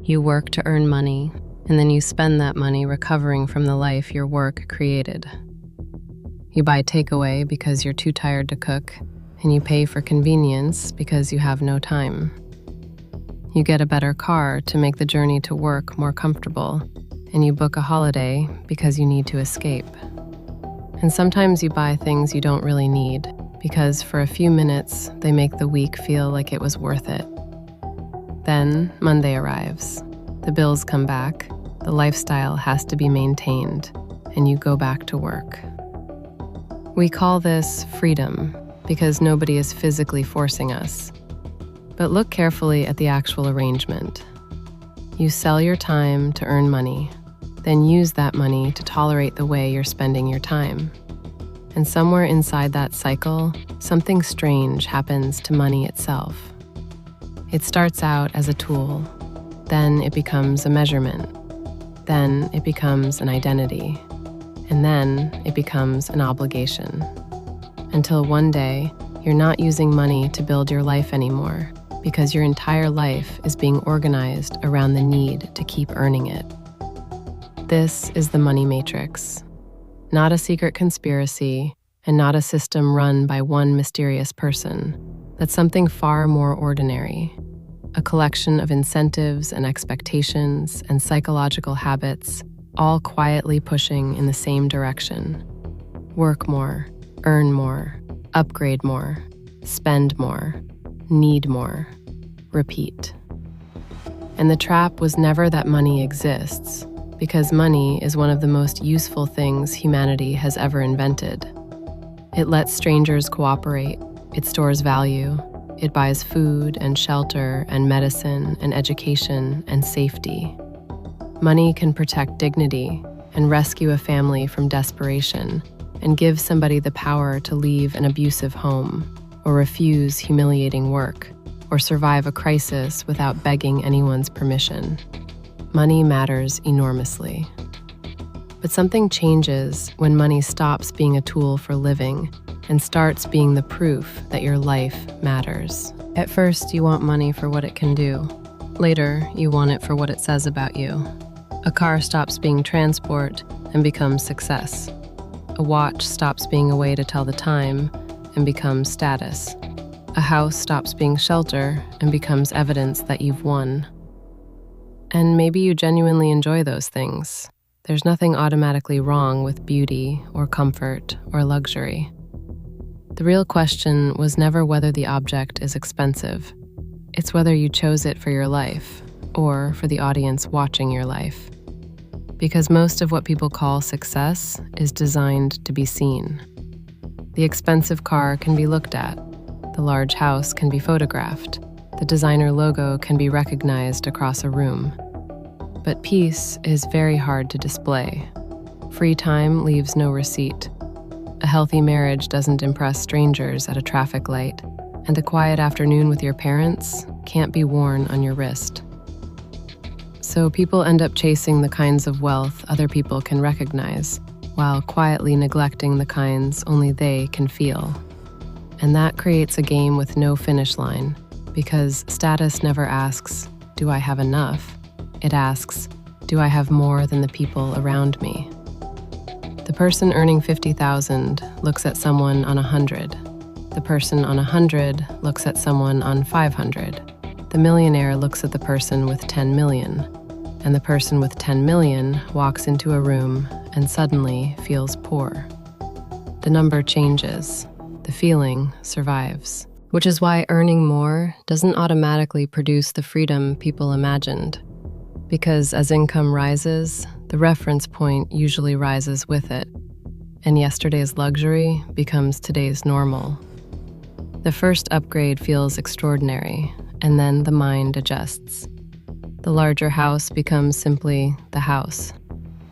You work to earn money, and then you spend that money recovering from the life your work created. You buy takeaway because you're too tired to cook, and you pay for convenience because you have no time. You get a better car to make the journey to work more comfortable, and you book a holiday because you need to escape. And sometimes you buy things you don't really need because for a few minutes they make the week feel like it was worth it. Then Monday arrives. The bills come back, the lifestyle has to be maintained, and you go back to work. We call this freedom because nobody is physically forcing us. But look carefully at the actual arrangement. You sell your time to earn money, then use that money to tolerate the way you're spending your time. And somewhere inside that cycle, something strange happens to money itself. It starts out as a tool, then it becomes a measurement, then it becomes an identity, and then it becomes an obligation. Until one day, you're not using money to build your life anymore because your entire life is being organized around the need to keep earning it. This is the money matrix, not a secret conspiracy and not a system run by one mysterious person, but something far more ordinary, a collection of incentives and expectations and psychological habits, all quietly pushing in the same direction. Work more, earn more, upgrade more, spend more, need more, repeat. And the trap was never that money exists, because money is one of the most useful things humanity has ever invented. It lets strangers cooperate, it stores value, it buys food and shelter and medicine and education and safety. Money can protect dignity and rescue a family from desperation and give somebody the power to leave an abusive home or refuse humiliating work or survive a crisis without begging anyone's permission. Money matters enormously. But something changes when money stops being a tool for living and starts being the proof that your life matters. At first, you want money for what it can do. Later, you want it for what it says about you. A car stops being transport and becomes success. A watch stops being a way to tell the time and becomes status. A house stops being shelter and becomes evidence that you've won. And maybe you genuinely enjoy those things. There's nothing automatically wrong with beauty or comfort or luxury. The real question was never whether the object is expensive. It's whether you chose it for your life or for the audience watching your life. Because most of what people call success is designed to be seen. The expensive car can be looked at. The large house can be photographed. The designer logo can be recognized across a room. But peace is very hard to display. Free time leaves no receipt. A healthy marriage doesn't impress strangers at a traffic light, and a quiet afternoon with your parents can't be worn on your wrist. So people end up chasing the kinds of wealth other people can recognize, while quietly neglecting the kinds only they can feel. And that creates a game with no finish line, because status never asks, "Do I have enough?" It asks, "Do I have more than the people around me?" The person earning 50,000 looks at someone on 100. The person on 100 looks at someone on 500. The millionaire looks at the person with 10 million. And the person with 10 million walks into a room and suddenly feels poor. The number changes. The feeling survives. Which is why earning more doesn't automatically produce the freedom people imagined. Because as income rises, the reference point usually rises with it, and yesterday's luxury becomes today's normal. The first upgrade feels extraordinary, and then the mind adjusts. The larger house becomes simply the house.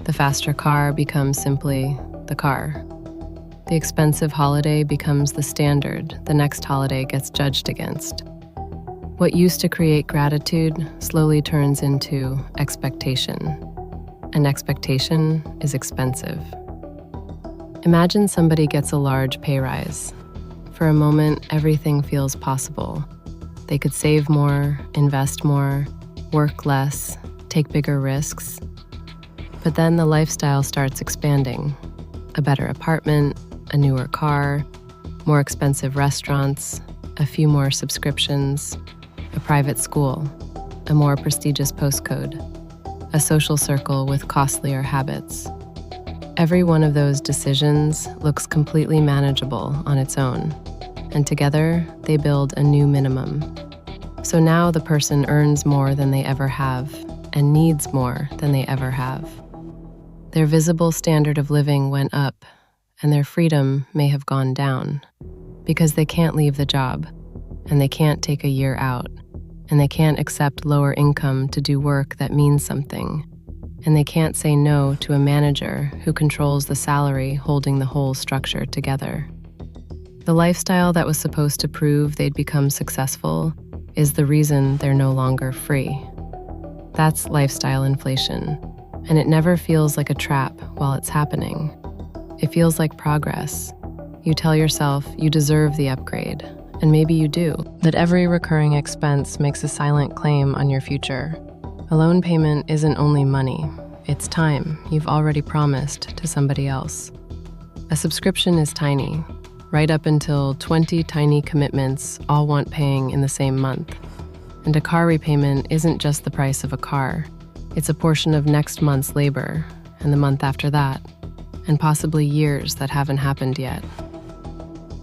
The faster car becomes simply the car. The expensive holiday becomes the standard the next holiday gets judged against. What used to create gratitude slowly turns into expectation. And expectation is expensive. Imagine somebody gets a large pay rise. For a moment, everything feels possible. They could save more, invest more, work less, take bigger risks. But then the lifestyle starts expanding. A better apartment, a newer car, more expensive restaurants, a few more subscriptions, a private school, a more prestigious postcode, a social circle with costlier habits. Every one of those decisions looks completely manageable on its own, and together they build a new minimum. So now the person earns more than they ever have and needs more than they ever have. Their visible standard of living went up, and their freedom may have gone down, because they can't leave the job, and they can't take a year out, and they can't accept lower income to do work that means something, and they can't say no to a manager who controls the salary holding the whole structure together. The lifestyle that was supposed to prove they'd become successful is the reason they're no longer free. That's lifestyle inflation, and it never feels like a trap while it's happening. It feels like progress. You tell yourself you deserve the upgrade, and maybe you do, that every recurring expense makes a silent claim on your future. A loan payment isn't only money, it's time you've already promised to somebody else. A subscription is tiny, right up until 20 tiny commitments all want paying in the same month. And a car repayment isn't just the price of a car, it's a portion of next month's labor, and the month after that, and possibly years that haven't happened yet.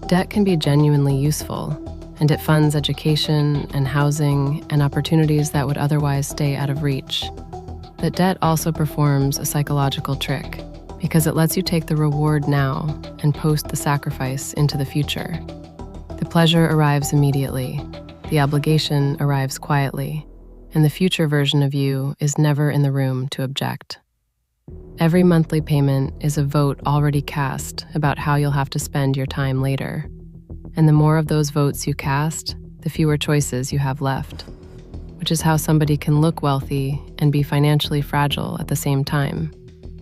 Debt can be genuinely useful, and it funds education and housing and opportunities that would otherwise stay out of reach. But debt also performs a psychological trick, because it lets you take the reward now and post the sacrifice into the future. The pleasure arrives immediately, the obligation arrives quietly, and the future version of you is never in the room to object. Every monthly payment is a vote already cast about how you'll have to spend your time later. And the more of those votes you cast, the fewer choices you have left, which is how somebody can look wealthy and be financially fragile at the same time,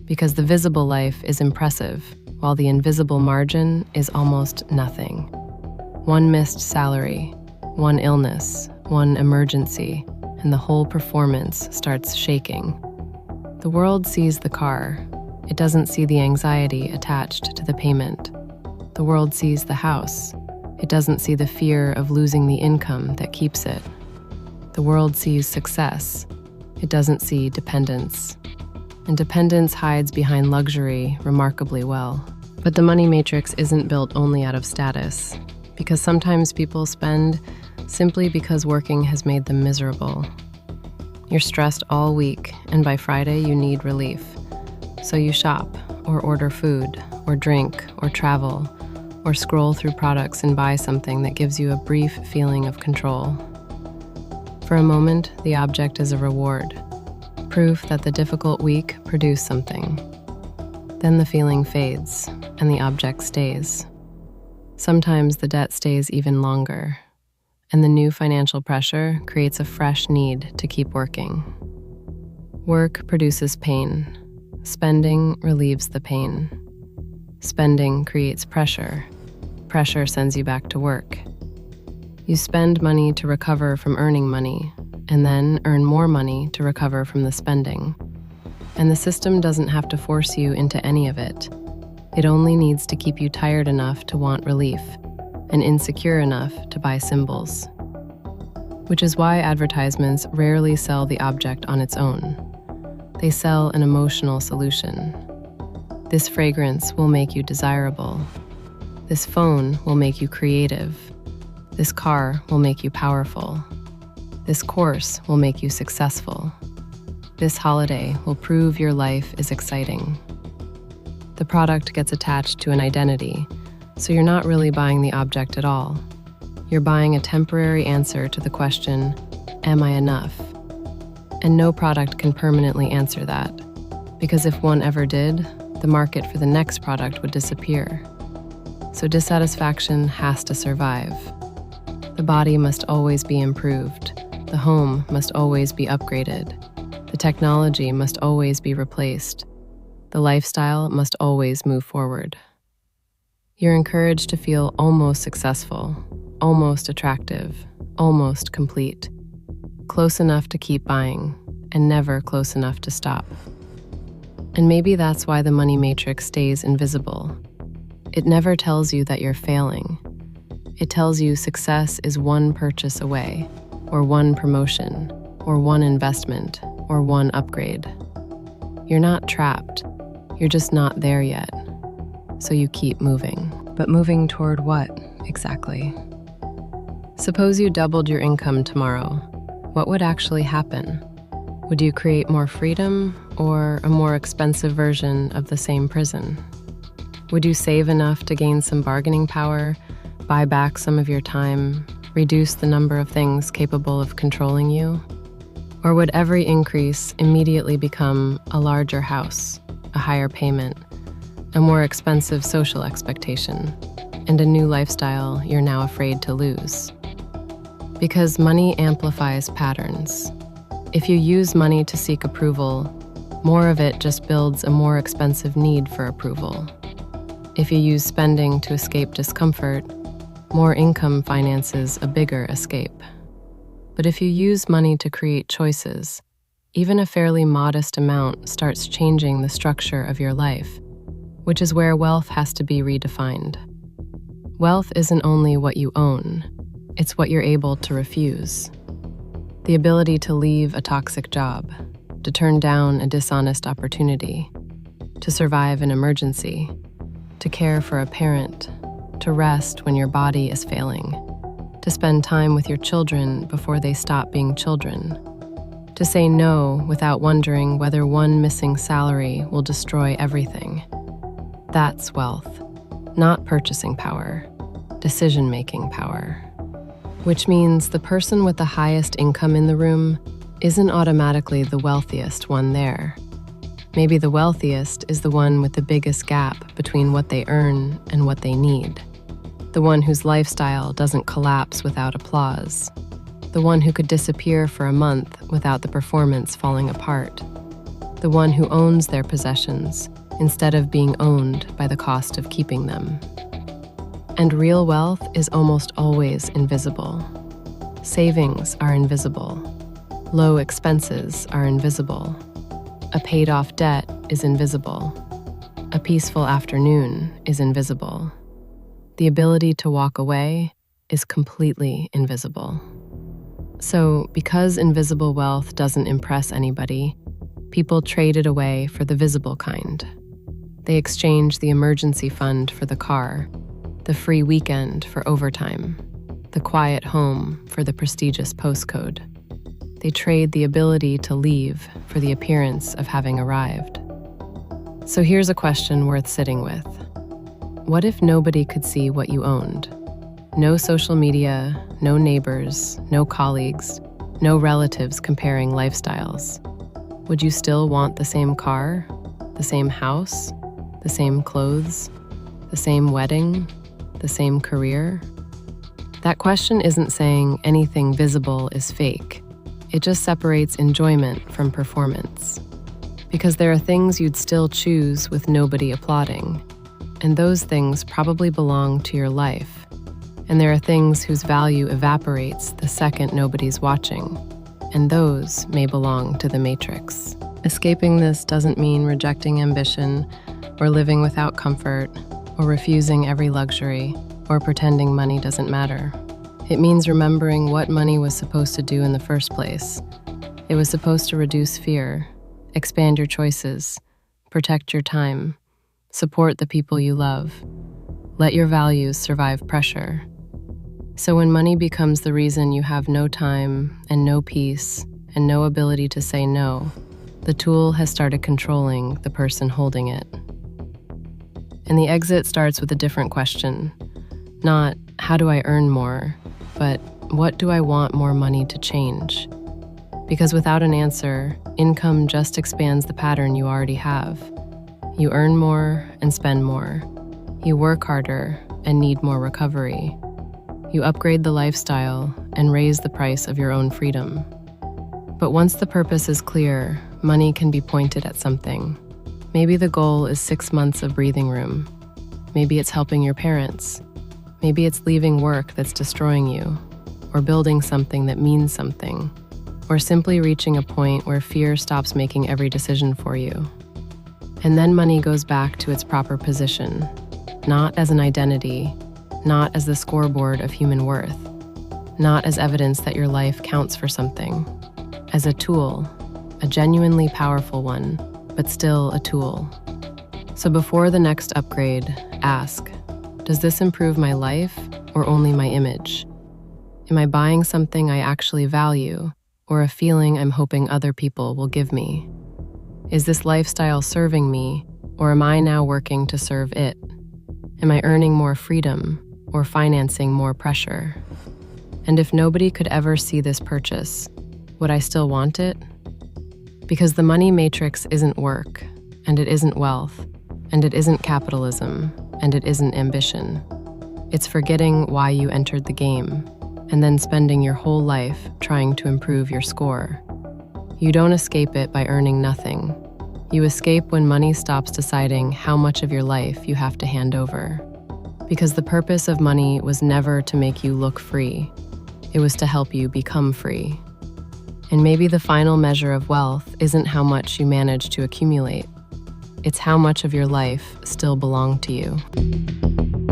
because the visible life is impressive, while the invisible margin is almost nothing. One missed salary, one illness, one emergency, and the whole performance starts shaking. The world sees the car. It doesn't see the anxiety attached to the payment. The world sees the house. It doesn't see the fear of losing the income that keeps it. The world sees success. It doesn't see dependence. And dependence hides behind luxury remarkably well. But the money matrix isn't built only out of status, because sometimes people spend simply because working has made them miserable. You're stressed all week, and by Friday you need relief. So you shop, or order food, or drink, or travel, or scroll through products and buy something that gives you a brief feeling of control. For a moment, the object is a reward, proof that the difficult week produced something. Then the feeling fades, and the object stays. Sometimes the debt stays even longer, and the new financial pressure creates a fresh need to keep working. Work produces pain. Spending relieves the pain. Spending creates pressure. Pressure sends you back to work. You spend money to recover from earning money, and then earn more money to recover from the spending. And the system doesn't have to force you into any of it. It only needs to keep you tired enough to want relief, and insecure enough to buy symbols. Which is why advertisements rarely sell the object on its own. They sell an emotional solution. This fragrance will make you desirable. This phone will make you creative. This car will make you powerful. This course will make you successful. This holiday will prove your life is exciting. The product gets attached to an identity, so you're not really buying the object at all. You're buying a temporary answer to the question, am I enough? And no product can permanently answer that, because if one ever did, the market for the next product would disappear. So dissatisfaction has to survive. The body must always be improved. The home must always be upgraded. The technology must always be replaced. The lifestyle must always move forward. You're encouraged to feel almost successful, almost attractive, almost complete. close enough to keep buying, and never close enough to stop. And maybe that's why the money matrix stays invisible. It never tells you that you're failing. It tells you success is one purchase away, or one promotion, or one investment, or one upgrade. You're not trapped. You're just not there yet. So you keep moving. But moving toward what, exactly? Suppose you doubled your income tomorrow. What would actually happen? Would you create more freedom or a more expensive version of the same prison? Would you save enough to gain some bargaining power, buy back some of your time, reduce the number of things capable of controlling you? Or would every increase immediately become a larger house, a higher payment, a more expensive social expectation, and a new lifestyle you're now afraid to lose? Because money amplifies patterns. If you use money to seek approval, more of it just builds a more expensive need for approval. If you use spending to escape discomfort, more income finances a bigger escape. But if you use money to create choices, even a fairly modest amount starts changing the structure of your life, which is where wealth has to be redefined. Wealth isn't only what you own, it's what you're able to refuse. The ability to leave a toxic job, to turn down a dishonest opportunity, to survive an emergency, to care for a parent, to rest when your body is failing, to spend time with your children before they stop being children, to say no without wondering whether one missing salary will destroy everything. That's wealth, not purchasing power, decision-making power. Which means the person with the highest income in the room isn't automatically the wealthiest one there. Maybe the wealthiest is the one with the biggest gap between what they earn and what they need. The one whose lifestyle doesn't collapse without applause. The one who could disappear for a month without the performance falling apart. The one who owns their possessions instead of being owned by the cost of keeping them. And real wealth is almost always invisible. Savings are invisible. Low expenses are invisible. A paid-off debt is invisible. A peaceful afternoon is invisible. The ability to walk away is completely invisible. So, because invisible wealth doesn't impress anybody, people trade it away for the visible kind. They exchange the emergency fund for the car, the free weekend for overtime, the quiet home for the prestigious postcode. They trade the ability to leave for the appearance of having arrived. So here's a question worth sitting with. What if nobody could see what you owned? No social media, no neighbors, no colleagues, no relatives comparing lifestyles. Would you still want the same car, the same house, the same clothes, the same wedding, the same career? That question isn't saying anything visible is fake. It just separates enjoyment from performance. Because there are things you'd still choose with nobody applauding, and those things probably belong to your life. And there are things whose value evaporates the second nobody's watching, and those may belong to the matrix. Escaping this doesn't mean rejecting ambition, or living without comfort, or refusing every luxury, or pretending money doesn't matter. It means remembering what money was supposed to do in the first place. It was supposed to reduce fear, expand your choices, protect your time, support the people you love, let your values survive pressure. So when money becomes the reason you have no time and no peace and no ability to say no, the tool has started controlling the person holding it. And the exit starts with a different question. Not, how do I earn more? But what do I want more money to change? Because without an answer, income just expands the pattern you already have. You earn more and spend more. You work harder and need more recovery. You upgrade the lifestyle and raise the price of your own freedom. But once the purpose is clear, money can be pointed at something. Maybe the goal is 6 months of breathing room. Maybe it's helping your parents. Maybe it's leaving work that's destroying you, or building something that means something. or simply reaching a point where fear stops making every decision for you. And then money goes back to its proper position, not as an identity, not as the scoreboard of human worth, not as evidence that your life counts for something, as a tool, a genuinely powerful one, but still a tool. So before the next upgrade, ask, does this improve my life or only my image? Am I buying something I actually value or a feeling I'm hoping other people will give me? Is this lifestyle serving me, or am I now working to serve it? Am I earning more freedom or financing more pressure? And if nobody could ever see this purchase, would I still want it? Because the money matrix isn't work, and it isn't wealth, and it isn't capitalism, and it isn't ambition. It's forgetting why you entered the game, and then spending your whole life trying to improve your score. You don't escape it by earning nothing. You escape when money stops deciding how much of your life you have to hand over. Because the purpose of money was never to make you look free. It was to help you become free. And maybe the final measure of wealth isn't how much you manage to accumulate. It's how much of your life still belonged to you.